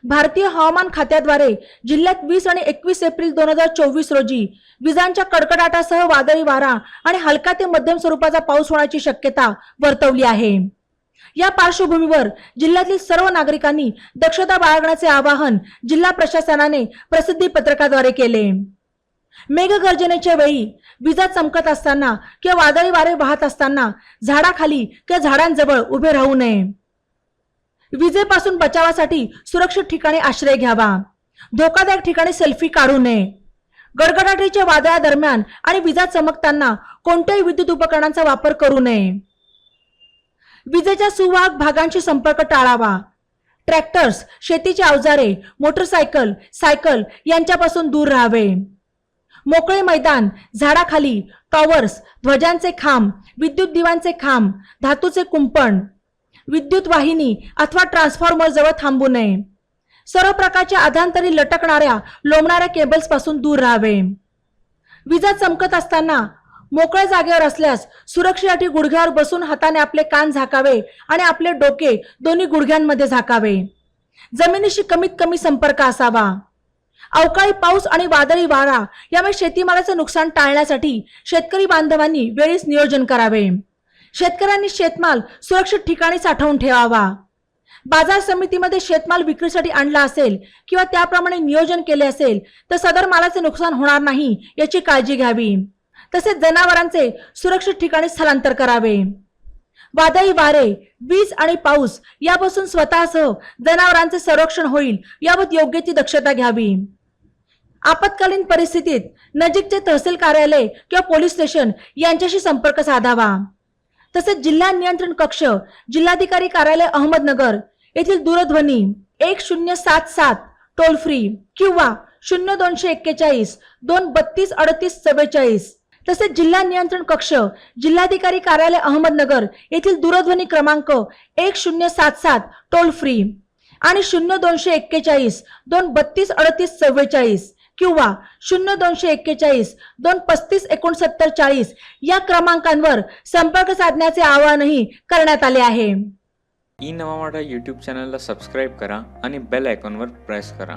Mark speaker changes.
Speaker 1: भारतीय हवामान खात्याद्वारे जिल्ह्यात 20 आणि 21 एप्रिल 2024 रोजी विजांच्या कडकडाटासह वादळी वारा आणि हलका ते मध्यम स्वरूपाचा पाऊस होण्याची शक्यता वर्तवली आहे। या पार्श्वभूमीवर जिल्ह्यातील सर्व नागरिकांनी दक्षता बाळगण्याचे आवाहन जिल्हा प्रशासनाने प्रसिद्धी पत्रकाद्वारे केले। मेघगर्जनेच्या वेळी विजा चमकत असताना किंवा वादळी वारे वाहत असताना झाडाखाली किंवा झाडांजवळ उभे राहू नये। विजेपासून बचावासाठी सुरक्षित ठिकाणी आश्रय घ्यावा। धोकादायक ठिकाणी सेल्फी काढू नये। गडगडाटीच्या वादळादरम्यान आणि विजा चमकताना कोणत्याही विद्युत उपकरणांचा वापर करू नये। विजेच्या सुवाहक भागांशी संपर्क टाळावा। ट्रॅक्टर्स, शेतीची अवजारे, मोटरसायकल, सायकल यांच्यापासून दूर राहावे। मोकळे मैदान, झाडाखाली, टॉवर्स, ध्वजांचे खांब, विद्युत दिव्यांचे खांब, धातूचे कुंपण, विद्युत वाहिनी अथवा ट्रान्सफॉर्मर जवळ थांबू नये। सर्व प्रकारच्या अधांतरी लटकणाऱ्या लोंबणाऱ्या केबल्स पासून दूर राहावे। विजा चमकत असताना मोकळ्या जागेवर असल्यास सुरक्षेसाठी गुडघ्यावर बसून हाताने आपले कान झाकावे आणि आपले डोके दोन्ही गुडघ्यांमध्ये झाकावे। जमिनीशी कमीत कमी संपर्क असावा। अवकाळी पाऊस आणि वादळी वारा यामुळे शेतीमालाचे नुकसान टाळण्यासाठी शेतकरी बांधवांनी वेळीच नियोजन करावे। शेतकऱ्यांनी शेतमाल सुरक्षित ठिकाणी साठवून ठेवावा। बाजार समितीमध्ये शेतमाल विक्रीसाठी आणला असेल किंवा त्याप्रमाणे नियोजन केले असेल तर सदर मालाचे नुकसान होणार नाही याची काळजी घ्यावी। तसेच जनावरांचे सुरक्षित ठिकाणी स्थलांतर करावे। वादळी वारे, वीज आणि पाऊस यापासून स्वतःसह जनावरांचे संरक्षण होईल याबाबत योग्य ती दक्षता घ्यावी। आपत्कालीन परिस्थितीत नजीकचे तहसील कार्यालय किंवा पोलीस स्टेशन यांच्याशी संपर्क साधावा। तसेच जिल्हा नियंत्रण कक्ष, जिल्हाधिकारी कार्यालय अहमदनगर येथील दूरध्वनी 1077 टोल फ्री किंवा 0241 232 38 44 तसेच जिल्हा नियंत्रण कक्ष, जिल्हाधिकारी कार्यालय अहमदनगर येथील दूरध्वनी क्रमांक 1077 टोल फ्री आणि 0241 232 38 44 किंवा 0241 235 69 40 या क्रमांकांवर संपर्क साधण्याचे आवाहनही करण्यात आले आहे।
Speaker 2: ई नवा मराठा यूट्यूब चॅनलला सबस्क्राईब करा आणि बेल आयकॉनवर प्रेस करा।